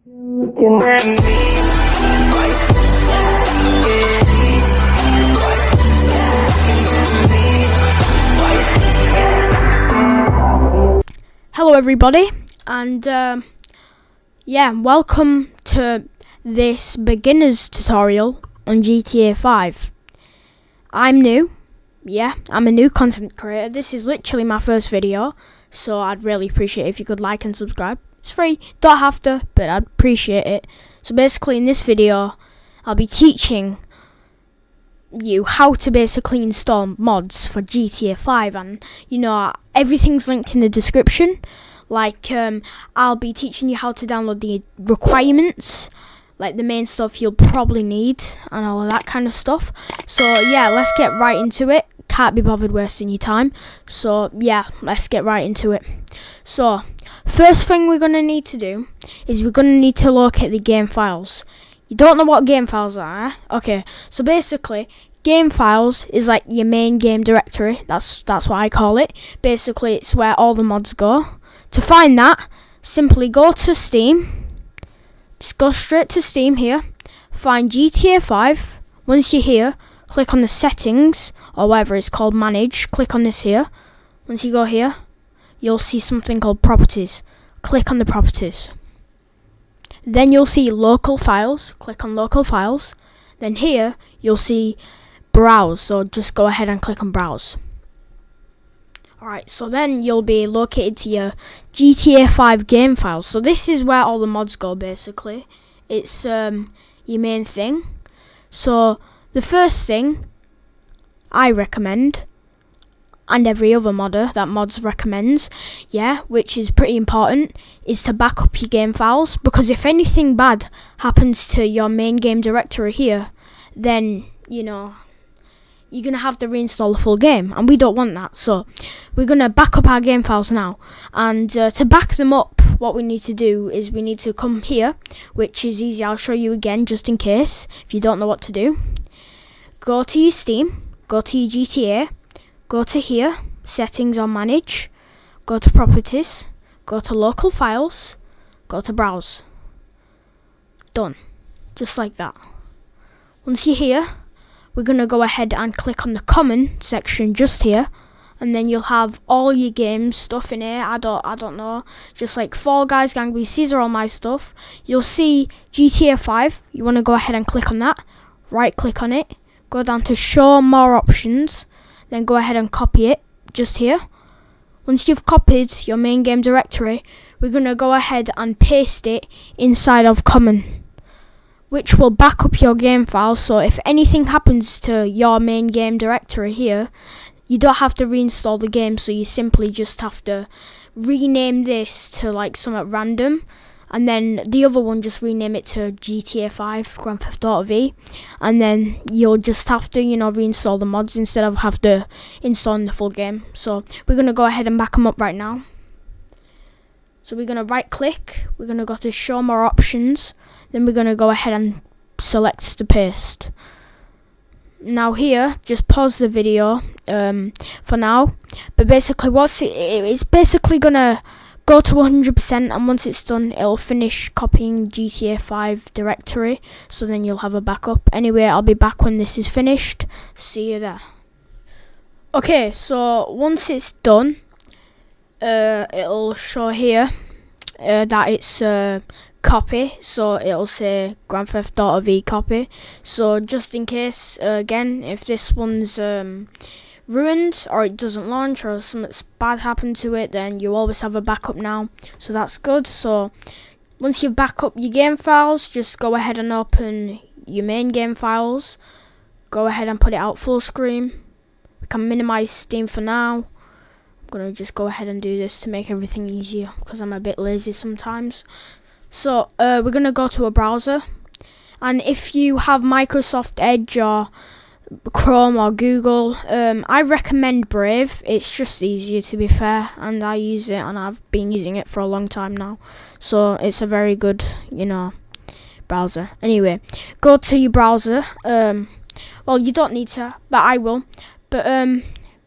Looking at Hello everybody, and yeah, welcome to this beginner's tutorial on GTA 5. I'm new, I'm a new content creator. This is literally my first video, so I'd really appreciate it if you could like and subscribe. It's free, don't have to, but I'd appreciate it. So basically in this video, I'll be teaching you how to basically install mods for GTA 5, and you know, everything's linked in the description. Like I'll be teaching you how to download the requirements, like the main stuff you'll probably need and all of that kind of stuff. So yeah, let's get right into it. Can't be bothered wasting your time, so yeah, let's get right into it. So first thing we're gonna need to do is we're gonna need to locate the game files. You don't know what game files are? Okay, so basically game files is like your main game directory. That's what I call it. Basically it's where all the mods go. To find that, simply go to Steam. Just go straight to Steam here. Find GTA 5. Once you're here, click on the settings, or whatever it's called, manage. Click on this here. Once you go here, you'll see something called properties. Click on the properties. Then you'll see local files. Click on local files. Then here, you'll see browse. So just go ahead and click on browse. Alright, so then you'll be located to your GTA 5 game files. So this is where all the mods go basically. It's your main thing. So the first thing I recommend, and every other modder that mods recommends, which is pretty important, is to back up your game files, because if anything bad happens to your main game directory here, then you know you're gonna have to reinstall the full game, and we don't want that. So we're gonna back up our game files now, and to back them up, what we need to do is we need to come here, which is easy. I'll show you again just in case if you don't know what to do. Go to your Steam, go to your GTA, go to here, settings or manage, go to properties, go to local files, go to browse. Done. Just like that. Once you're here, we're going to go ahead and click on the common section just here, and then you'll have all your games stuff in here. I don't know, just like Fall Guys, Gang Beasts, these are all my stuff. You'll see GTA 5, you want to go ahead and click on that, right click on it, go down to show more options, then go ahead and copy it just here. Once you've copied your main game directory, we're going to go ahead and paste it inside of common, which will back up your game files. So if anything happens to your main game directory here, you don't have to reinstall the game, so you simply just have to rename this to like something random, and then the other one just rename it to GTA 5 Grand Theft Auto V, and then you'll just have to reinstall the mods instead of have to install the full game. So we're going to go ahead and back them up right now. So we're going to right click, we're going to go to show more options, then we're going to go ahead and select the paste. Now here, just pause the video for now, but basically it's basically going to go to 100%, and once it's done, it'll finish copying GTA 5 directory, so then you'll have a backup. Anyway, I'll be back when this is finished. See you there. Okay, so once it's done, it'll show here that it's copy, so it'll say Grand Theft Auto V copy. So just in case, again, if this one's ruined or it doesn't launch or something's bad happened to it, then you always have a backup now, so that's good. So once you back up your game files, just go ahead and open your main game files, go ahead and put it out full screen. We can minimize Steam for now. I'm gonna just go ahead and do this to make everything easier, because I'm a bit lazy sometimes. So we're gonna go to a browser, and if you have Microsoft Edge or Chrome or Google, I recommend Brave. It's just easier, to be fair, and I use it, and I've been using it for a long time now, so it's a very good browser. Anyway, go to your browser. Well, you don't need to, but I will. But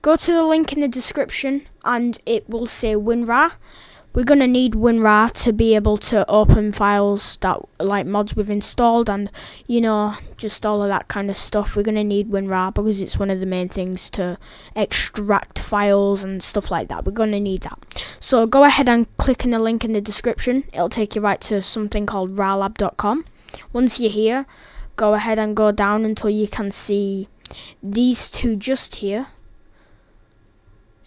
go to the link in the description, and it will say WinRAR. we're gonna need WinRAR to be able to open files that like mods we've installed, and you know, just all of that kind of stuff. We're gonna need WinRAR because it's one of the main things to extract files and stuff like that. We're gonna need that. So go ahead and click in the link in the description. It'll take you right to something called rarlab.com. Once you're here, go ahead and go down until you can see these two just here.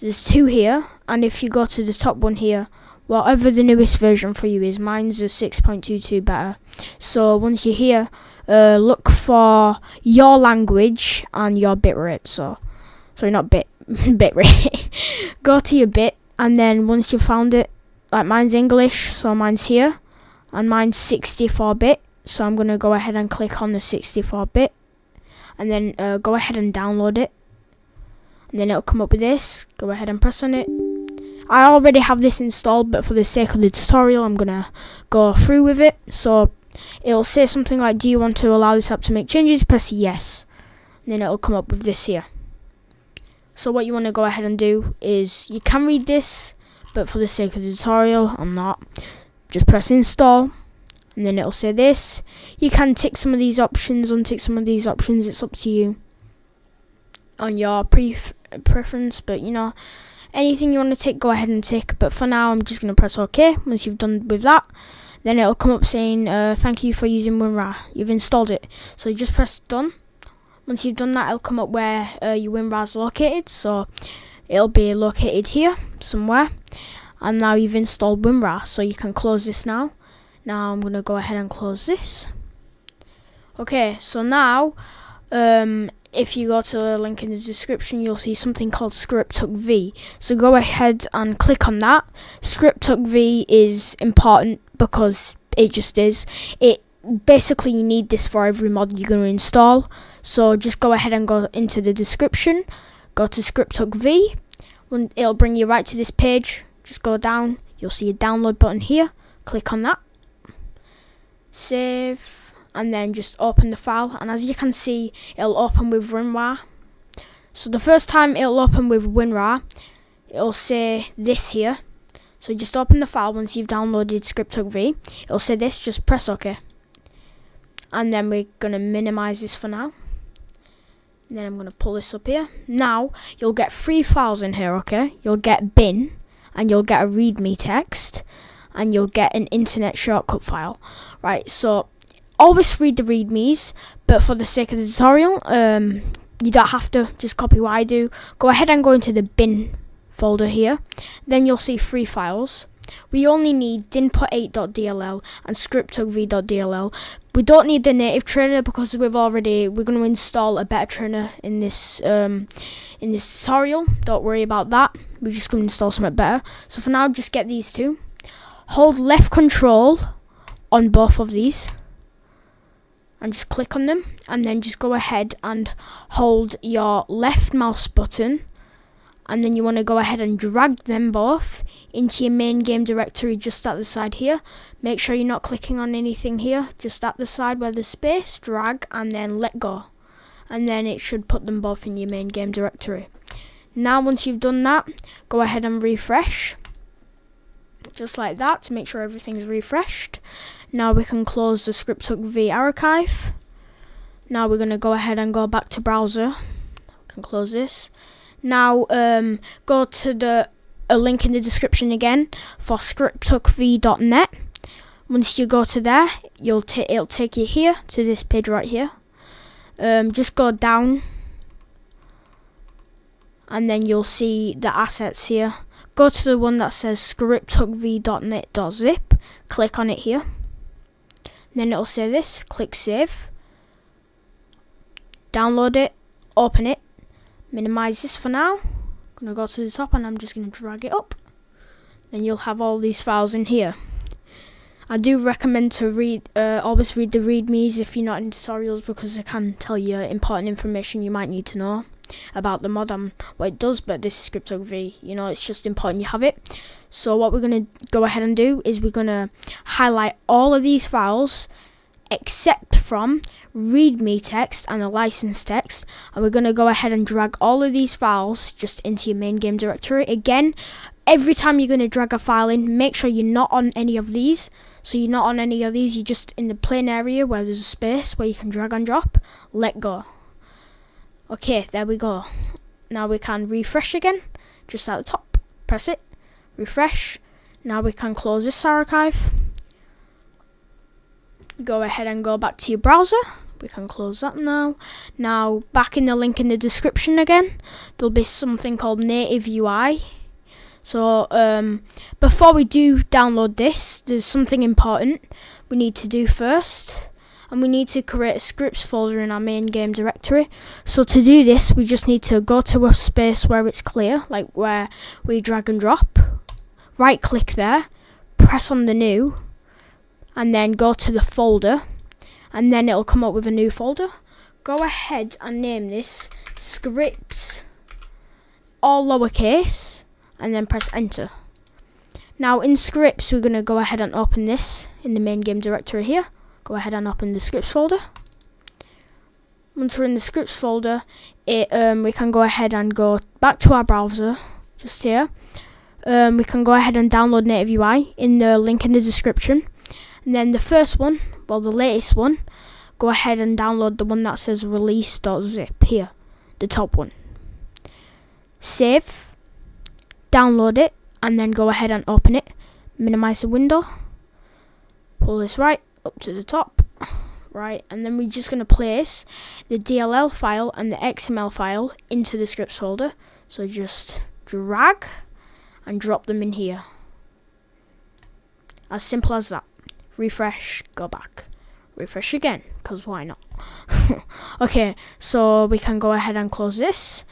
There's two here, and if you go to the top one here, whatever the newest version for you is, mine's a 6.22 beta. So once you're here, look for your language and your bitrate. Sorry, not bitrate. Go to your bit, and then once you've found it, like mine's English, so mine's here, and mine's 64-bit. So I'm gonna go ahead and click on the 64-bit, and then go ahead and download it. And then it'll come up with this. Go ahead and press on it. I already have this installed, but for the sake of the tutorial, I'm gonna go through with it. So it'll say something like, do you want to allow this app to make changes? Press yes. And then it'll come up with this here. So what you want to go ahead and do is, you can read this, but for the sake of the tutorial, I'm not. Just press install, and then it'll say this. You can tick some of these options, untick some of these options. It's up to you on your preference, but you know, anything you want to tick, go ahead and tick. But for now, I'm just going to press OK. Once you've done with that, then it'll come up saying thank you for using WinRAR. You've installed it. So you just press done. Once you've done that, it'll come up where your WinRAR is located. So it'll be located here somewhere. And now you've installed WinRAR. So you can close this now. Now I'm going to go ahead and close this. Okay, so now if you go to the link in the description, you'll see something called ScriptHook-V. So go ahead and click on that. ScriptHook-V is important because it just is. Basically, you need this for every mod you're going to install. So just go ahead and go into the description. Go to ScriptHook-V. It'll bring you right to this page. Just go down. You'll see a download button here. Click on that. Save. And then just open the file, and as you can see, it'll open with WinRAR. So the first time it'll open with WinRAR, it'll say this here. So just open the file once you've downloaded ScriptHook-V. It'll say this, just press OK. And then we're going to minimize this for now. And then I'm going to pull this up here. Now, you'll get 3 files in here, okay? You'll get bin, and you'll get a readme text, and you'll get an internet shortcut file. Right, so always read the readmes, but for the sake of the tutorial, you don't have to. Just copy what I do. Go ahead and go into the bin folder here. Then you'll see 3 files. We only need dinput8.dll and scripthookv.dll. We don't need the native trainer because we're going to install a better trainer in this tutorial. Don't worry about that. We're just going to install something better. So for now, just get these 2. Hold left control on both of these. And just click on them, and then just go ahead and hold your left mouse button, and then you want to go ahead and drag them both into your main game directory just at the side here. Make sure you're not clicking on anything here, just at the side where there's space. Drag and then let go, and then it should put them both in your main game directory. Now once you've done that, go ahead and refresh just like that to make sure everything's refreshed. Now we can close the ScriptHook-V archive. Now we're going to go ahead and go back to browser. We can close this. Now go to a link in the description again for scripthookv.net. Once you go to there, it'll take you here to this page right here. Just go down, and then you'll see the assets here. Go to the one that says scripthookv.net.zip. Click on it here. Then it'll say this. Click save. Download it. Open it. Minimize this for now. I'm going to go to the top, and I'm just going to drag it up. Then you'll have all these files in here. I do recommend to always read the readmes if you're not in tutorials, because it can tell you important information you might need to know about the mod and what it does. But this is ScriptHook-V, you know, it's just important you have it. So what we're going to go ahead and do is we're going to highlight all of these files except from readme text and the license text, and we're going to go ahead and drag all of these files just into your main game directory. Again, every time you're going to drag a file in, make sure you're not on any of these. So you're not on any of these, you're just in the plain area where there's a space where you can drag and drop. Let go. Okay, there we go. Now we can refresh again, just at the top. Press it, refresh. Now we can close this archive. Go ahead and go back to your browser. We can close that now. Now, back in the link in the description again, there'll be something called Native UI. So, before we do download this, there's something important we need to do first. And we need to create a scripts folder in our main game directory. So to do this, we just need to go to a space where it's clear, like where we drag and drop. Right click there, press on the new, and then go to the folder, and then it'll come up with a new folder. Go ahead and name this scripts, all lowercase, and then press enter. Now in scripts, we're going to go ahead and open this in the main game directory here. Go ahead and open the scripts folder. Once we're in the scripts folder, we can go ahead and go back to our browser, just here. We can go ahead and download Native UI in the link in the description. And then the first one, well the latest one, go ahead and download the one that says release.zip here, the top one. Save, download it, and then go ahead and open it. Minimize the window, pull this right up to the top, right, and then we're just going to place the DLL file and the XML file into the scripts folder. So just drag and drop them in here. As simple as that. Refresh, go back, refresh again, because why not? Okay, so we can go ahead and close this.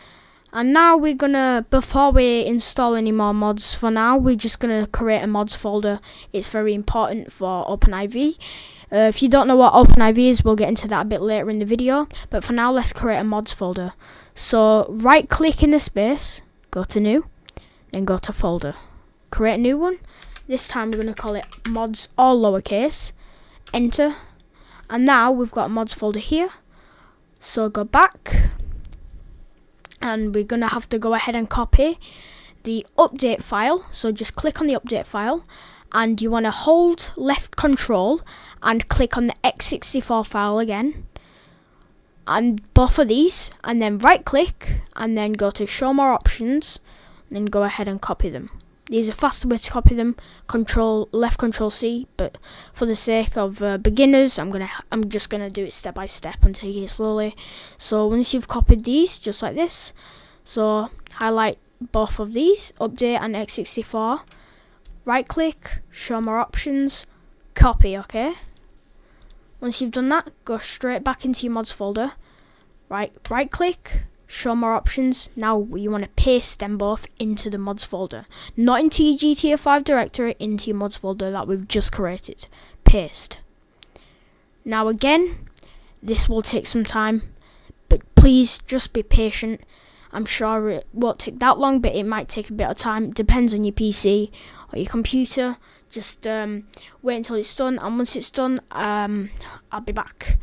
And now we're gonna, before we install any more mods, for now we're just gonna create a mods folder. It's very important for OpenIV. If you don't know what OpenIV is, we'll get into that a bit later in the video. But for now, let's create a mods folder. So right click in the space, go to new, then go to folder. Create a new one. This time we're gonna call it mods all lowercase. Enter. And now we've got a mods folder here. So go back. And we're going to have to go ahead and copy the update file. So just click on the update file, and you want to hold left control and click on the x64 file again, and both of these, and then right click and then go to show more options, and then go ahead and copy them. There's a faster way to copy them, left control C, but for the sake of beginners, I'm just gonna do it step by step and take it slowly. So once you've copied these, just like this, so highlight both of these, update and x64, right click, show more options, copy, okay? Once you've done that, go straight back into your mods folder, right click, show more options. Now you want to paste them both into the mods folder, not into your GTA 5 directory, into your mods folder that we've just created. Paste. Now again, this will take some time, but please just be patient. I'm sure it won't take that long, but it might take a bit of time. It depends on your PC or your computer. Just wait until it's done, and once it's done, I'll be back.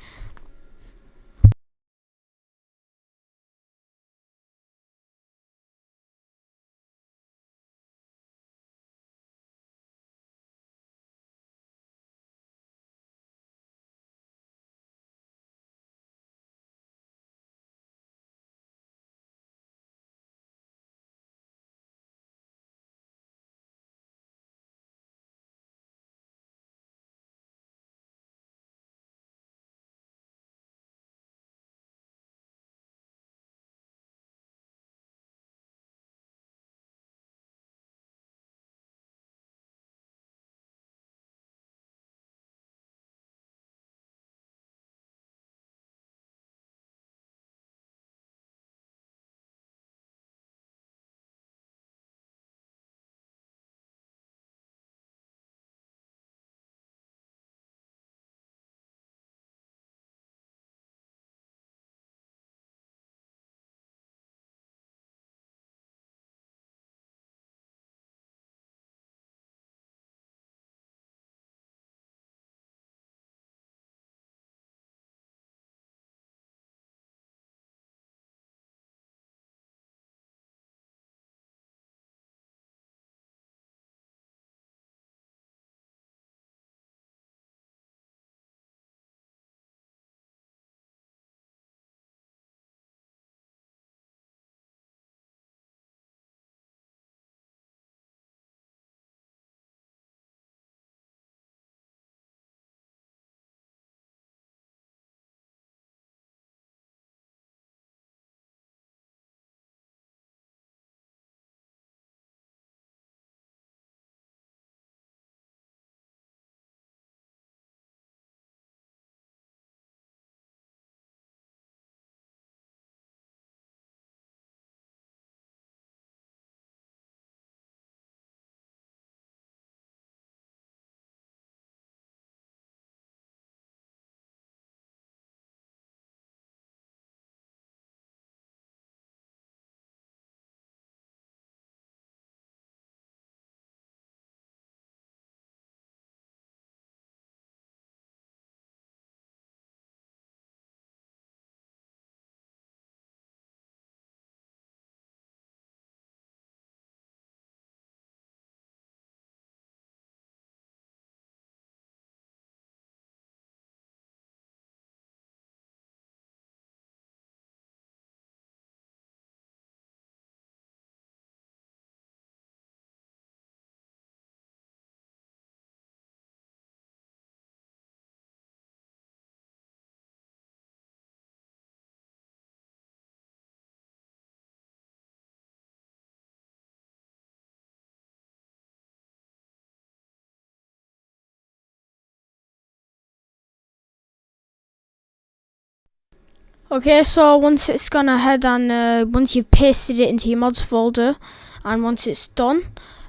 Okay, so once it's gone ahead and once you've pasted it into your mods folder, and once it's done,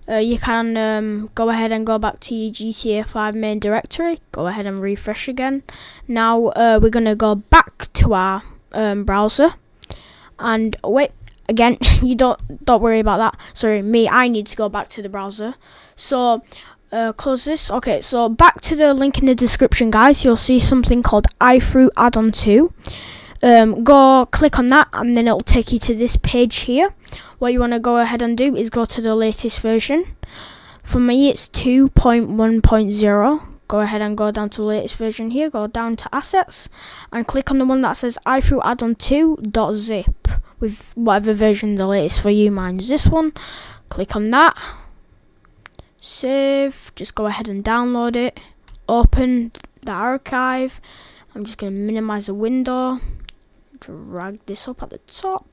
you can go ahead and go back to your GTA 5 main directory. Go ahead and refresh again. Now we're gonna go back to our browser, and wait again. You don't worry about that. Sorry, I need to go back to the browser. So close this. Okay, so back to the link in the description, guys. You'll see something called iFruit Add-on 2. Go click on that, and then it'll take you to this page here. What you want to go ahead and do is go to the latest version. For me, it's 2.1.0. Go ahead and go down to the latest version here. Go down to assets and click on the one that says iFruit Add-on 2.zip with whatever version the latest for you. Mine's this one. Click on that. Save. Just go ahead and download it. Open the archive. I'm just going to minimize the window. Drag this up at the top.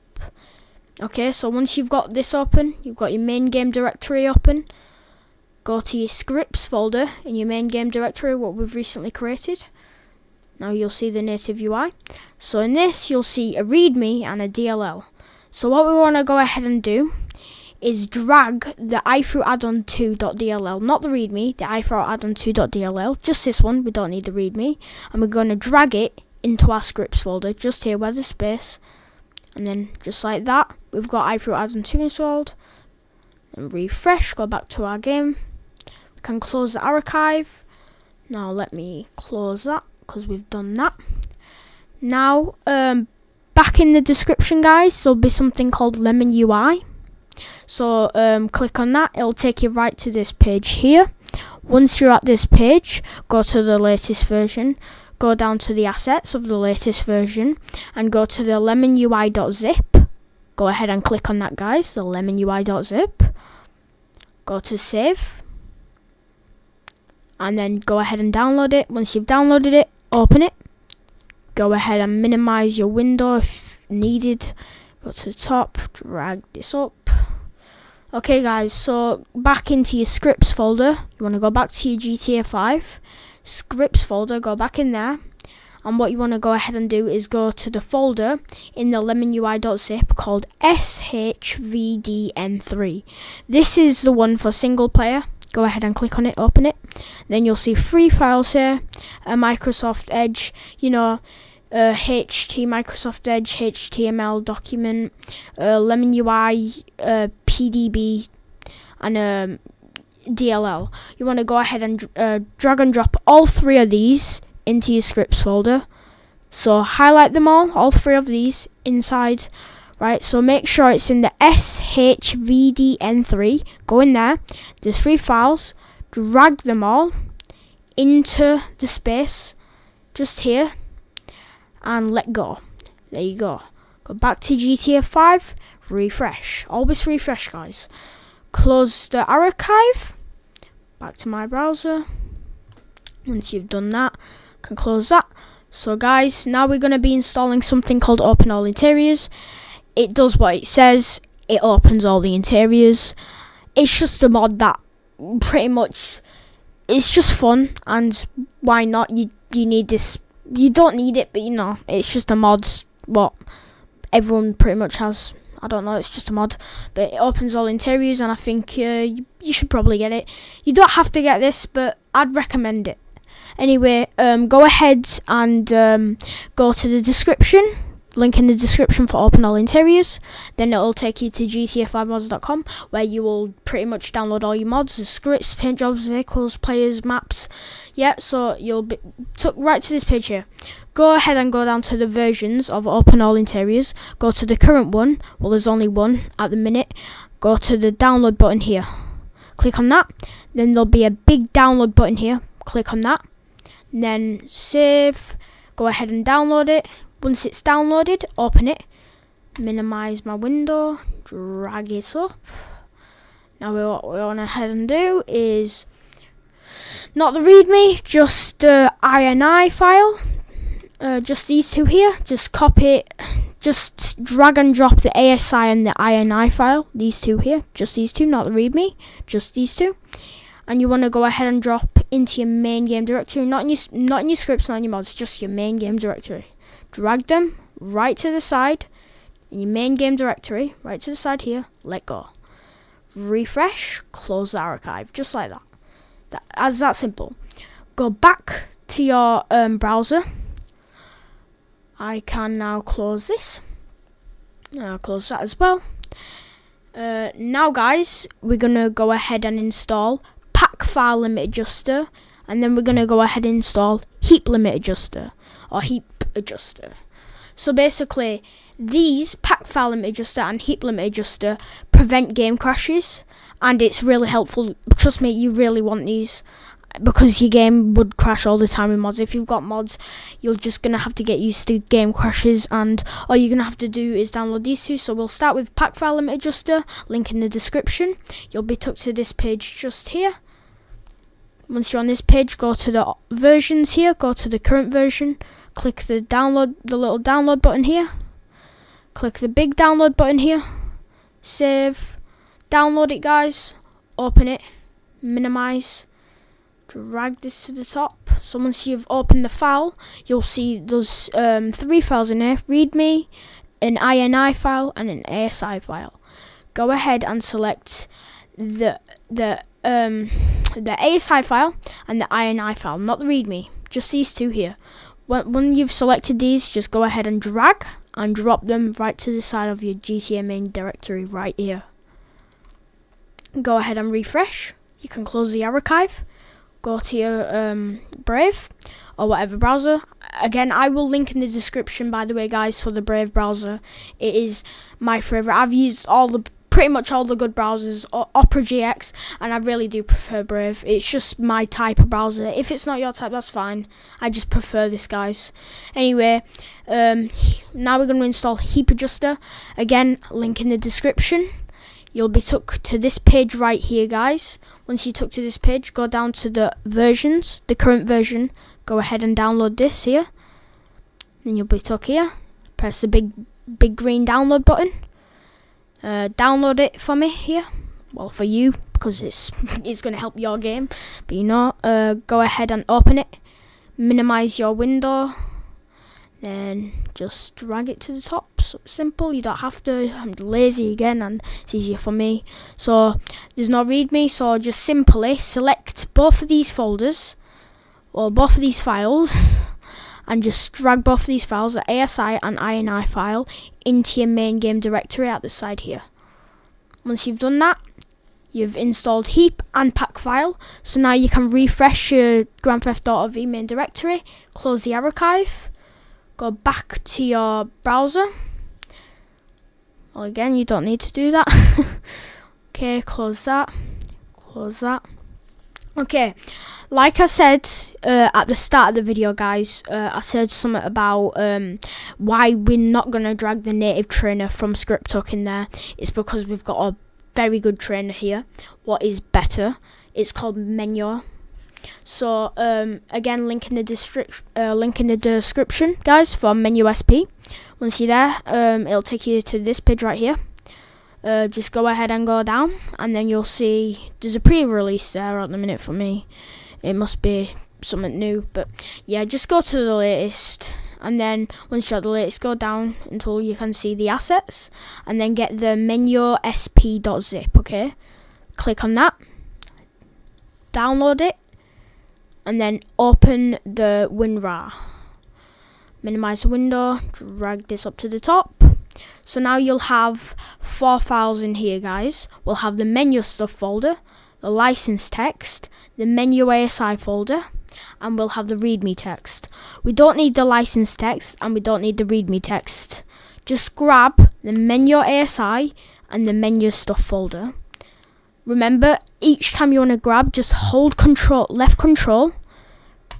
Okay, so once you've got this open, you've got your main game directory open. Go to your scripts folder in your main game directory, what we've recently created. Now you'll see the native UI. So in this, you'll see a README and a DLL. So what we want to go ahead and do is drag the iFruit Add-on 2.dll, not the README, the iFruit Add-on 2.dll, just this one, we don't need the README, and we're going to drag it into our scripts folder, just here where there's space, and then just like that, we've got iFruit Add-on 2 installed, and refresh, go back to our game, we can close the archive. Now let me close that, because we've done that. Now, back in the description, guys, there'll be something called Lemon UI. So click on that, it'll take you right to this page here. Once you're at this page, go to the latest version, go down to the assets of the latest version, and go to the lemonui.zip. Go ahead and click on that, guys, the lemonui.zip. Go to save, and then go ahead and download it. Once you've downloaded it, open it. Go ahead and minimize your window if needed. Go to the top, drag this up. Okay guys, so back into your scripts folder, you want to go back to your GTA 5 scripts folder, go back in there, and what you want to go ahead and do is go to the folder in the lemonui.zip called shvdn3. This is the one for single player. Go ahead and click on it, open it. Then you'll see 3 files here, a Microsoft Edge, HT Microsoft Edge HTML document, Lemon UI, PDB, and DLL. You want to go ahead and drag and drop all 3 of these into your scripts folder. So highlight them all 3 of these inside. Right, so make sure it's in the shvdn3. Go in there. There's 3 files. Drag them all into the space just here. And let go. There you go. Go back to GTA 5. Refresh. Always refresh, guys. Close the archive. Back to my browser. Once you've done that, you can close that. So guys, now we're going to be installing something called Open All Interiors. It does what it says. It opens all the interiors. It's just a mod that pretty much, it's just fun, and why not? You need this. You don't need it, but it's just a mod. What everyone pretty much has. I don't know, it's just a mod, but it opens all interiors, and I think you should probably get it. You don't have to get this, but I'd recommend it. Anyway, go ahead and go to the description, link in the description for Open All Interiors. Then it'll take you to GTA5mods.com, where you will pretty much download all your mods, the scripts, paint jobs, vehicles, players, maps. Yeah, so you'll be took right to this page here. Go ahead and go down to the versions of Open All Interiors. Go to the current one. Well, there's only one at the minute. Go to the download button here. Click on that. Then there'll be a big download button here. Click on that. Then save. Go ahead and download it. Once it's downloaded, open it. Minimize my window. Drag it up. Now what we want to head and do is not the README, just the INI file. Just these 2 here. Just copy it. Just drag and drop the ASI and the INI file. These 2 here. Just these 2, not the README. Just these 2. And you want to go ahead and drop into your main game directory. Not in your scripts, not in your mods. Just your main game directory. Drag them right to the side, in your main game directory, right to the side here, let go. Refresh, close the archive, just like that. That simple. Go back to your browser. I can now close this. I'll close that as well. Now guys, we're gonna go ahead and install Pack File Limit Adjuster, and then we're gonna go ahead and install Heap Limit Adjuster or Heap Adjuster. So basically, these Pack File Limit Adjuster and Heap Limit Adjuster prevent game crashes, and it's really helpful. Trust me, you really want these, because your game would crash all the time with mods. If you've got mods, you're just going to have to get used to game crashes, and all you're going to have to do is download these two. So we'll start with Pack File Limit Adjuster, link in the description. You'll be took to this page just here. Once you're on this page, go to the versions here, go to the current version, click the little download button here, click the big download button here, save, download it guys, open it, minimize, drag this to the top. So once you've opened the file, you'll see there's 3 files in here: README, an INI file, and an ASI file. Go ahead and select the ASI file and the INI file, not the README, just these two here. When you've selected these, just go ahead and drag and drop them right to the side of your GTA main directory right here. Go ahead and refresh. You can close the archive. Go to your Brave or whatever browser. Again, I will link in the description, by the way guys, for the Brave browser. It is my favourite. I've used pretty much all the good browsers, Opera GX, and I really do prefer Brave. It's just my type of browser. If it's not your type, that's fine. I just prefer this, guys. Anyway, now we're going to install Heap Adjuster. Again, link in the description. You'll be took to this page right here, guys. Once you took to this page, go down to the versions, the current version. Go ahead and download this here. Then you'll be took here. Press the big green download button. Download it for me here. Well, for you, because it's going to help your game. But you know, go ahead and open it. Minimize your window. Then just drag it to the top. So simple. You don't have to. I'm lazy again, and it's easier for me. So there's no README. So just simply select both of these folders, or both of these files, and just drag both of these files, the ASI and INI file, into your main game directory at the side here. Once you've done that, you've installed Heap and Pack File. So now you can refresh your Grand Theft Auto V main directory, close the archive, go back to your browser. Well, again, you don't need to do that. Okay, close that, close that. Okay, like I said at the start of the video, guys, I said something about why we're not going to drag the native trainer from ScriptHook in there. It's because we've got a very good trainer here. What is better? It's called Menyor. So again, link in the description, guys, for Menyor SP. Once you're there, it'll take you to this page right here. Just go ahead and go down, and then you'll see there's a pre-release there at the minute for me. It must be something new, but yeah, just go to the latest, and then once you're at the latest, go down until you can see the assets, and then get the Menyor sp.zip. Okay, click on that, download it, and then open the WinRAR. Minimize the window, drag this up to the top. So now you'll have 4 files in here, guys. We'll have the Menyor stuff folder, the license text, the Menyor ASI folder, and we'll have the README text. We don't need the license text, and we don't need the README text. Just grab the Menyor ASI and the Menyor stuff folder. Remember, each time you want to grab, just hold left control,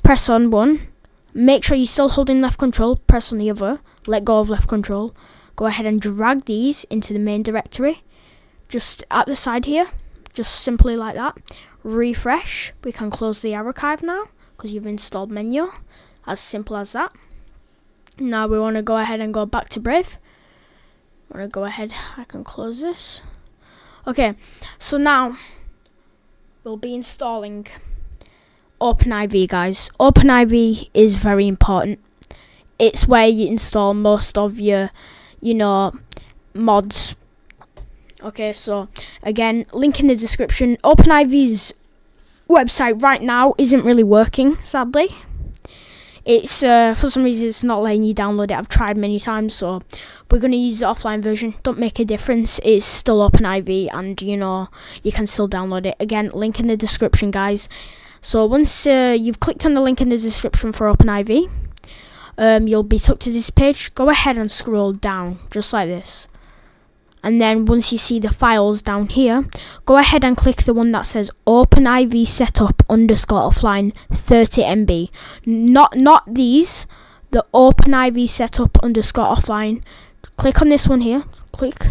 press on one. Make sure you're still holding left control, press on the other, let go of left control. Go ahead and drag these into the main directory, just at the side here, just simply like that. Refresh. We can close the archive now, because you've installed Menyor. As simple as that. Now we want to go ahead and go back to Brave. I want to go ahead, I can close this. Okay, so now we'll be installing OpenIV, guys. OpenIV is very important. it's where you install most of your, mods. Okay, so again, link in the description. OpenIV's website right now isn't really working, sadly. It's for some reason it's not letting you download it. I've tried many times, so we're going to use the offline version. Don't make a difference. It's still OpenIV, and you can still download it. Again, link in the description, guys. So once you've clicked on the link in the description for OpenIV, you'll be took to this page. Go ahead and scroll down just like this. And then once you see the files down here, go ahead and click the one that says OpenIV setup _offline 30 MB. Not these, the OpenIV setup _offline. Click on this one here. Click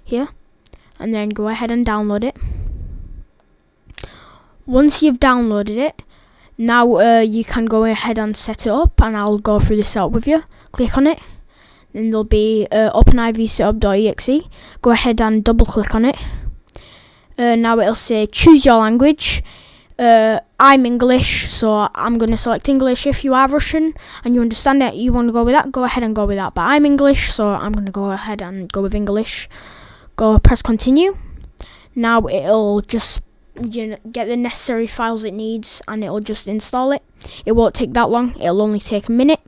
here. And then go ahead and download it. Once you've downloaded it, now you can go ahead and set it up, and I'll go through this out with you. Click on it. Then there'll be OpenIV setup.exe. Go ahead and double click on it. Now it'll say choose your language. I'm English, so I'm going to select English. If you are Russian and you understand it, you want to go with that, go ahead and go with that. But I'm English, so I'm going to go ahead and go with English. Press continue. Now it'll just get the necessary files it needs, and it'll just install it. It won't take that long. It'll only take a minute.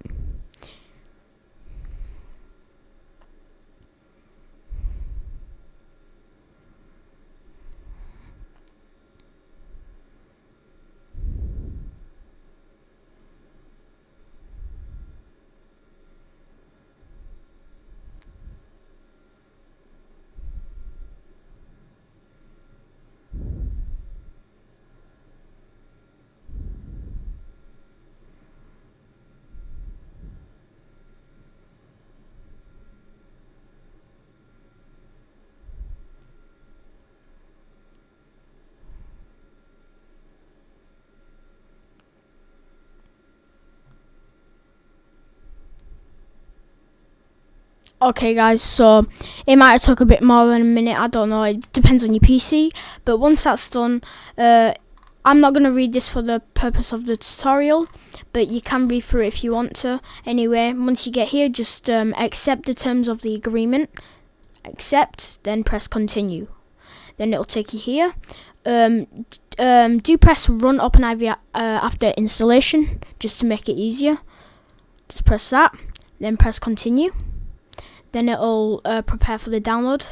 Okay guys, so it might have took a bit more than a minute, I don't know, it depends on your PC, but once that's done, I'm not going to read this for the purpose of the tutorial, but you can read through it if you want to. Anyway, once you get here, just accept the terms of the agreement, accept, then press continue. Then it'll take you here. Do press run OpenIV after installation, just to make it easier. Just press that, then press continue. Then it'll prepare for the download.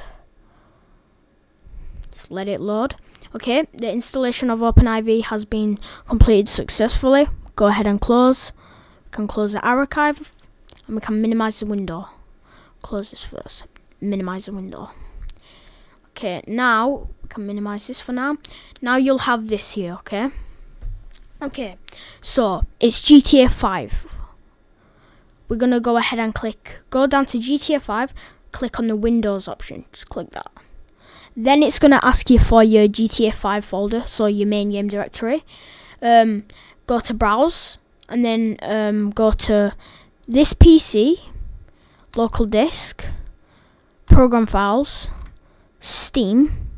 Just let it load. Okay, the installation of OpenIV has been completed successfully. Go ahead and close. We can close the archive, and we can minimize the window. Close this first. Minimize the window. Okay, now we can minimize this for now. Now you'll have this here. Okay. Okay, so it's GTA 5. We're going to go ahead and go down to GTA 5, click on the Windows option, just click that. Then it's going to ask you for your GTA 5 folder, so your main game directory. Go to Browse, and then go to this PC, Local Disk, Program Files, Steam,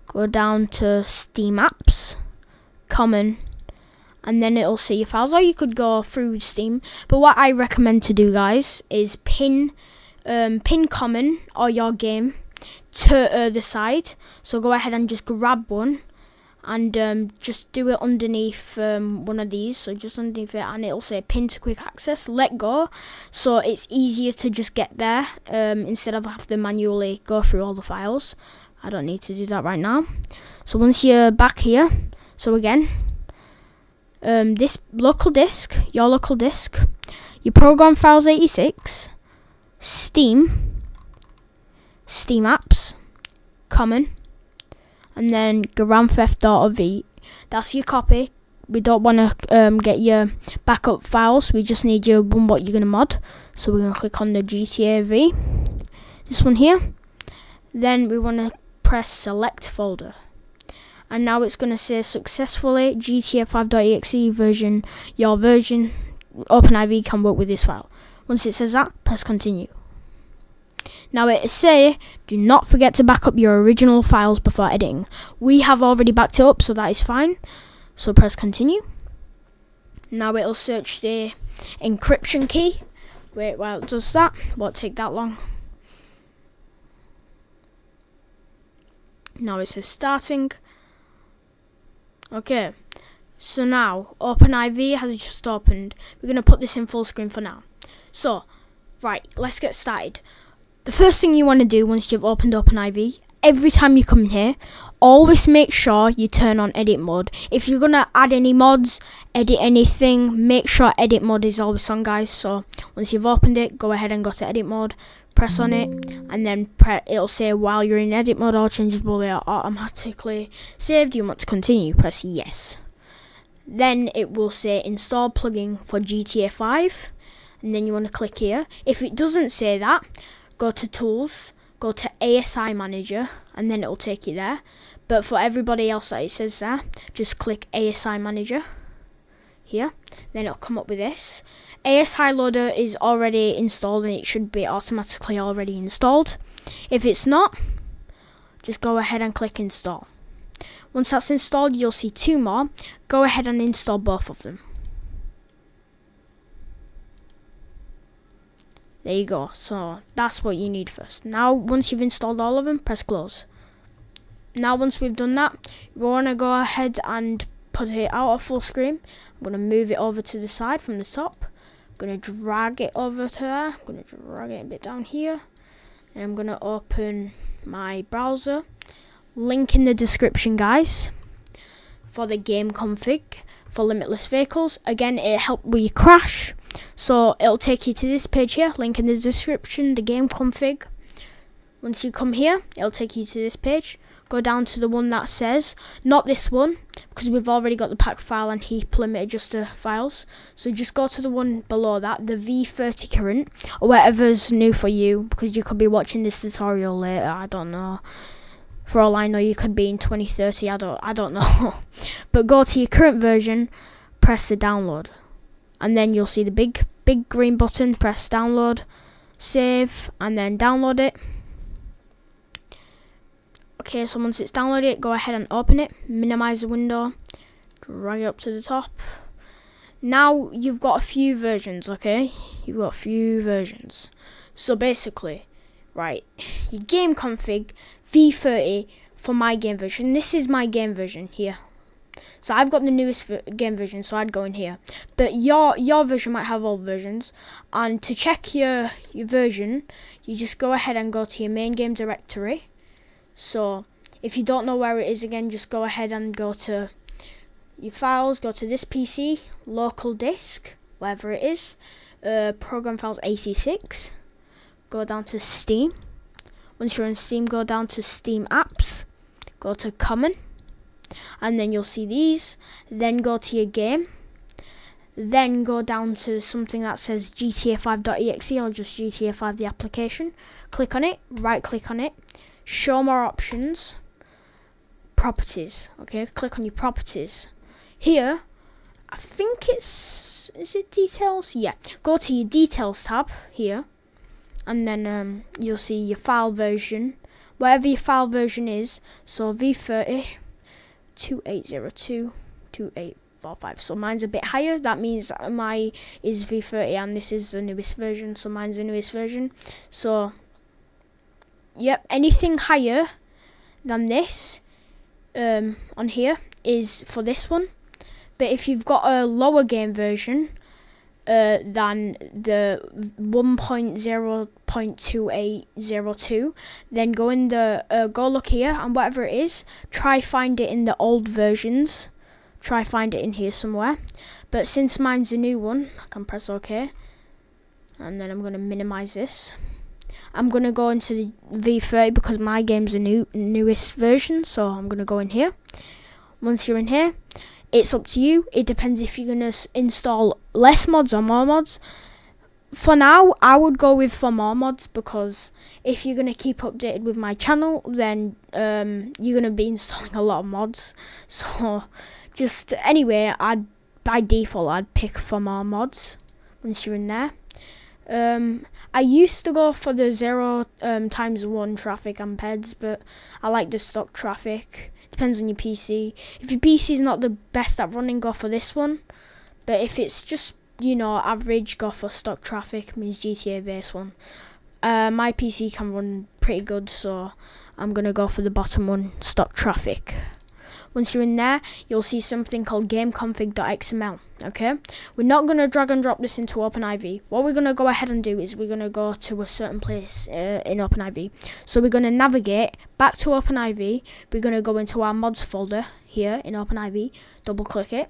go down to Steam Apps, Common, and then it'll say your files, or you could go through Steam. But what I recommend to do, guys, is pin Common or your game to the side. So go ahead and just grab one, and just do it underneath one of these. So just underneath it, and it'll say pin to quick access. Let go, so it's easier to just get there instead of have to manually go through all the files. I don't need to do that right now. So once you're back here, so again, this local disk, your local disk, your program files 86, Steam Apps, Common, and then Grand Theft Auto V. That's your copy. We don't want to get your backup files. We just need your one what you're gonna mod. So we're gonna click on the GTA V, this one here. Then we want to press select folder. And now it's going to say successfully GTA 5.exe version, your version, OpenIV can work with this file. Once it says that, press continue. Now it say, do not forget to back up your original files before editing. We have already backed it up, so that is fine. So press continue. Now it'll search the encryption key. Wait while it does that. Won't take that long. Now it says starting. Okay, so now OpenIV has just opened. We're going to put this in full screen for now. So, right, let's get started. The first thing you want to do once you've opened OpenIV, every time you come in here, always make sure you turn on edit mode. If you're going to add any mods, edit anything, make sure edit mode is always on, guys. So once you've opened it, go ahead and go to edit mode, press on it, and then it'll say while you're in edit mode, all changes will be automatically saved. You want to continue, press yes. Then it will say install plugin for GTA 5, and then you want to click here. If it doesn't say that, go to tools, go to ASI manager, and then it'll take you there. But for everybody else that it says there, just click ASI manager here, then it'll come up with this. ASI loader is already installed and it should be automatically already installed. If it's not, just go ahead and click install. Once that's installed, you'll see two more. Go ahead and install both of them. There you go. So that's what you need first. Now once you've installed all of them, press close. Now once we've done that, we want to go ahead and put it out of full screen. I'm going to move it over to the side from the top. I'm going to drag it over to there. I'm going to drag it a bit down here. And I'm going to open my browser. Link in the description, guys, for the game config for Limitless Vehicles. Again, it helped with your crash. So it'll take you to this page here, link in the description, the game config. Once you come here, it'll take you to this page. Go down to the one that says, not this one, because we've already got the pack file and heap limit adjuster files. So just go to the one below that, the V30 current, or whatever's new for you, because you could be watching this tutorial later, I don't know. For all I know, you could be in 2030, I don't know. But go to your current version, press the download. And then you'll see the big green button, press download, save, and then download it. Okay, so once it's downloaded, go ahead and open it, minimize the window, drag it up to the top. Now you've got a few versions, okay? You've got a few versions. So basically, right, your game config, V30 for my game version. This is my game version here. So I've got the newest game version, so I'd go in here. But your version might have old versions. And to check your version, you just go ahead and go to your main game directory. So if you don't know where it is, again, just go ahead and go to your files, go to this PC, local disk, wherever it is, program files 86, go down to Steam. Once you're on Steam, go down to Steam apps, go to common, and then you'll see these. Then go to your game, then go down to something that says GTA5.exe or just GTA 5 the application. Click on it, right click on it, show more options, properties. Okay, click on your properties. Here, I think is it details? Yeah, go to your details tab here, and then you'll see your file version, whatever your file version is. So V30 2802 2845. So mine's a bit higher. That means my is V30 and this is the newest version. So mine's the newest version. So yep, anything higher than this on here is for this one. But if you've got a lower game version than the 1.0.2802, then go in the go look here, and whatever it is, try find it in the old versions. Try find it in here somewhere. But since mine's a new one, I can press OK, and then I'm going to minimize this. I'm going to go into the V30 because my game's a newest version, so I'm going to go in here. Once you're in here, it's up to you. It depends if you're going to install less mods or more mods. For now, I would go with for more mods, because if you're going to keep updated with my channel, then you're going to be installing a lot of mods. So just anyway, by default I'd pick for more mods once you're in there. I used to go for the 0x1 traffic and peds, but I like the stock traffic. Depends on your PC. If your PC is not the best at running, go for this one. But if it's just, you know, average, go for stock traffic, means GTA base one. My PC can run pretty good, so I'm gonna go for the bottom one, stock traffic. Once you're in there, you'll see something called gameconfig.xml. Okay, we're not gonna drag and drop this into OpenIV. What we're gonna go ahead and do is we're gonna go to a certain place in OpenIV. So we're gonna navigate back to OpenIV. We're gonna go into our mods folder here in OpenIV. Double click it.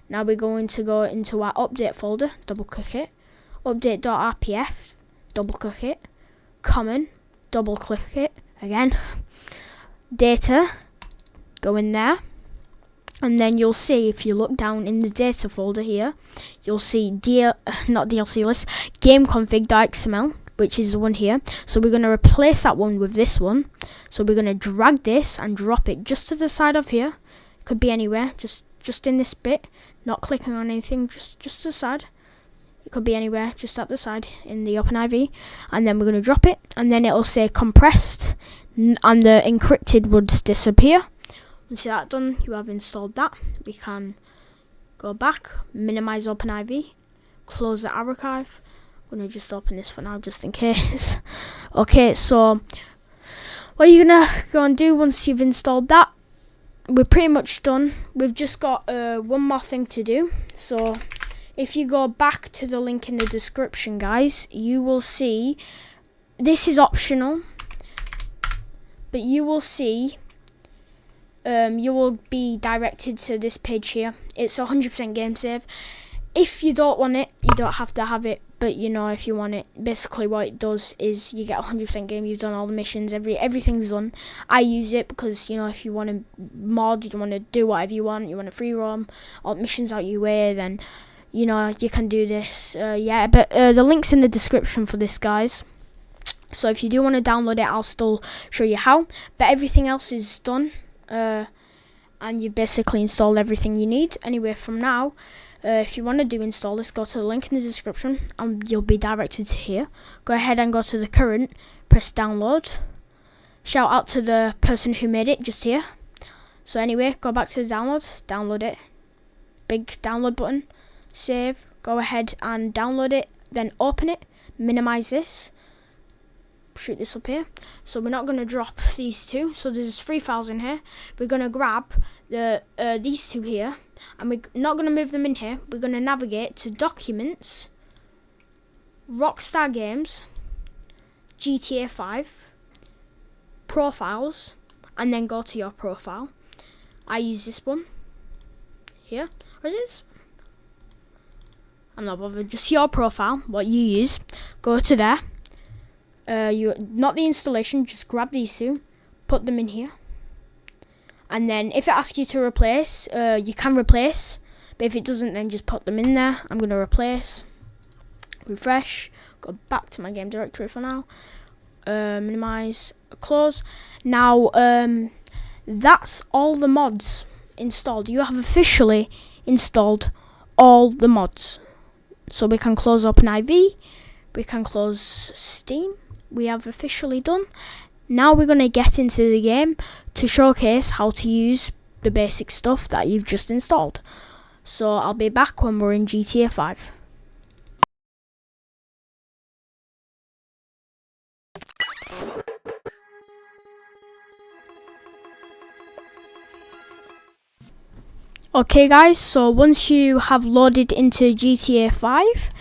Now we're going to go into our update folder. Double click it. Update.rpf. Double click it. Common. Double click it again. Data. Go in there, and then you'll see, if you look down in the data folder here, you'll see not DLC list, gameconfig.xml, which is the one here. So we're going to replace that one with this one. So we're going to drag this and drop it just to the side of here. Could be anywhere, just in this bit, not clicking on anything, just to the side. It could be anywhere, just at the side in the OpenIV. And then we're going to drop it, and then it'll say compressed, and the encrypted would disappear. Once that's done, you have installed that. We can go back, minimize OpenIV, close the archive. I'm going to just open this for now, just in case. Okay, so what you're going to go and do once you've installed that, we're pretty much done. We've just got one more thing to do. So if you go back to the link in the description, guys, you will see, this is optional, but you will see, you will be directed to this page here. It's 100% game save. If you don't want it, you don't have to have it, but you know, if you want it, basically what it does is you get 100% game. You've done all the missions, everything's done. I use it because, you know, if you want to mod, you want to do whatever you want to free roam, or missions out your way, then, you know, you can do this. Yeah, but the link's in the description for this, guys. So if you do want to download it, I'll still show you how, but everything else is done. And you basically installed everything you need. Anyway, from now, if you want to do install this, go to the link in the description and you'll be directed to here. Go ahead and go to the current, press download. Shout out to the person who made it just here. So anyway, go back to the download it, big download button, save, go ahead and download it, then open it, minimize this, shoot this up here. So we're not going to drop these two, so there's 3 files in here. We're going to grab the these two here, and we're not going to move them in here. We're going to navigate to Documents, Rockstar Games, GTA 5, Profiles, and then go to your profile. I use this one here. Or is this? I'm not bothered, just your profile, what you use. Go to there. Not the installation, just grab these two, put them in here, and then if it asks you to replace, you can replace, but if it doesn't, then just put them in there. I'm going to replace, refresh, go back to my game directory for now, minimize, close. Now that's all the mods installed. You have officially installed all the mods. So we can close OpenIV, we can close Steam. We have officially done. Now we're going to get into the game to showcase how to use the basic stuff that you've just installed. So I'll be back when we're in GTA 5. Okay guys, so once you have loaded into GTA 5,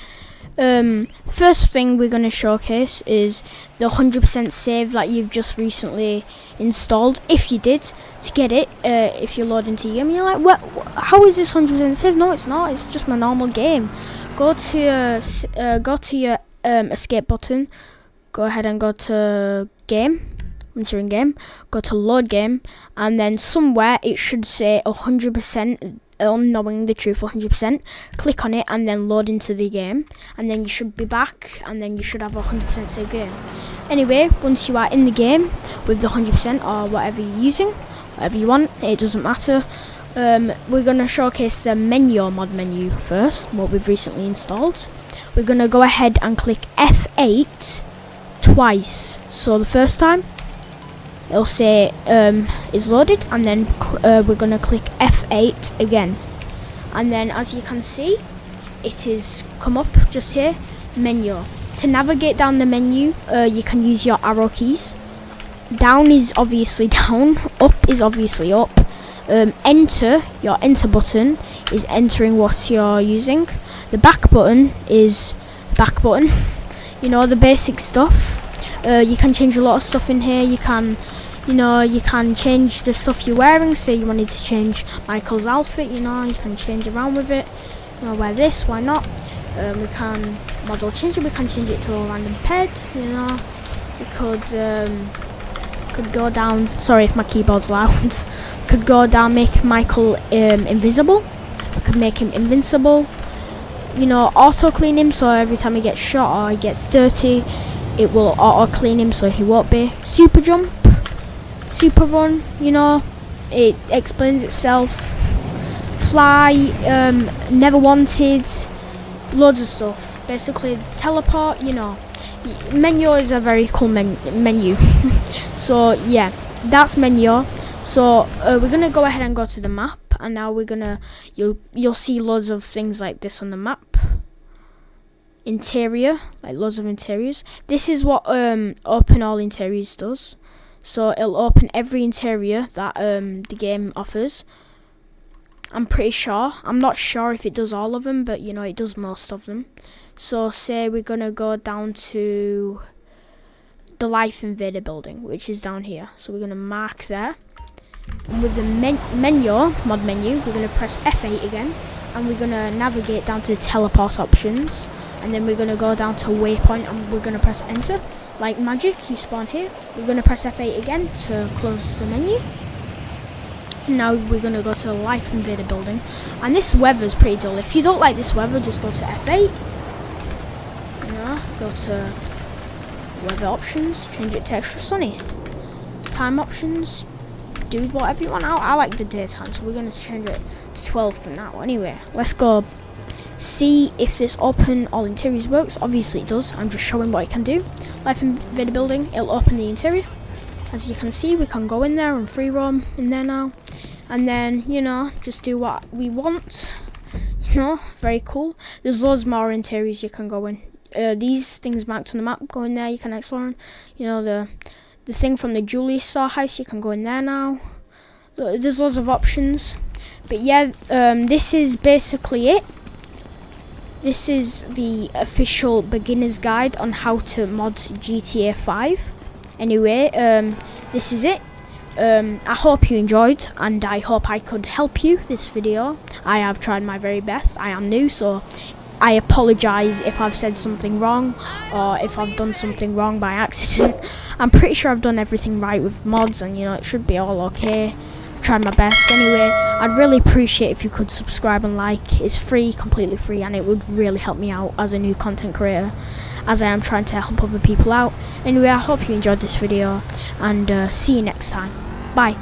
first thing we're going to showcase is the 100% save that you've just recently installed. If you did, to get it, if you load into your game, you're like, what? How is this 100% save? No, it's not. It's just my normal game. Go to your escape button. Go ahead and go to game. Once you're in game, go to load game, and then somewhere it should say 100%. Knowing the truth 100%, click on it and then load into the game, and then you should be back, and then you should have a 100% save game. Anyway, once you are in the game with the 100% or whatever you're using, whatever you want, it doesn't matter. We're going to showcase the mod menu first, what we've recently installed. We're going to go ahead and click F8 twice. So the first time it'll say is loaded, and then we're going to click F8 again. and then as you can see, it is come up just here, menu. To navigate down the menu, you can use your arrow keys. Down is obviously down, up is obviously up. Enter, your enter button is entering what you're using. The back button is back button. You know, the basic stuff. You can change a lot of stuff in here. You can change the stuff you're wearing. Say you wanted to change Michael's outfit, you can change around with it. Wear this, why not? We can model change it. We can change it to a random ped. We could go down. Sorry if my keyboard's loud. Could go down, make Michael invisible. We could make him invincible. Auto clean him, so every time he gets shot or he gets dirty, it will auto clean him, so he won't be. Super jump, super run. It explains itself. Fly, never wanted, loads of stuff. Basically, teleport. Menu is a very cool menu. So yeah, that's menu. So we're gonna go ahead and go to the map, and now you'll see loads of things like this on the map. Interior, like loads of interiors. This is what open all interiors does. So it'll open every interior that the game offers. I'm pretty sure. I'm not sure if it does all of them, but it does most of them. So say we're gonna go down to the Life Invader building, which is down here. So we're gonna mark there. And with the mod menu, we're going to press F8 again, and we're going to navigate down to the teleport options, and then we're going to go down to waypoint, and we're going to press enter. Like magic, you spawn here. We're going to press F8 again to close the menu. Now we're going to go to the Life Invader building, and this weather is pretty dull. If you don't like this weather, just go to F8. Go to weather options, change it to extra sunny. Time options. Do whatever you want. I like the daytime, so we're going to change it to 12 for now. Anyway, let's go see if this open all interiors works. Obviously it does. I'm just showing what it can do. Life Invader building, it'll open the interior. As you can see, we can go in there and free roam in there now, and then just do what we want. Very cool. There's loads more interiors you can go in. These things marked on the map, go in there, you can explore them. The thing from the Julius Star heist, you can go in there now. There's loads of options. But yeah, this is basically it. This is the official beginner's guide on how to mod GTA 5. Anyway, this is it. I hope you enjoyed, and I hope I could help you this video. I have tried my very best. I am new, so I apologise if I've said something wrong, or if I've done something wrong by accident. I'm pretty sure I've done everything right with mods, and it should be all okay. I've tried my best. Anyway, I'd really appreciate if you could subscribe and like. It's free, completely free, and it would really help me out as a new content creator, as I am trying to help other people out. Anyway, I hope you enjoyed this video, and see you next time. Bye.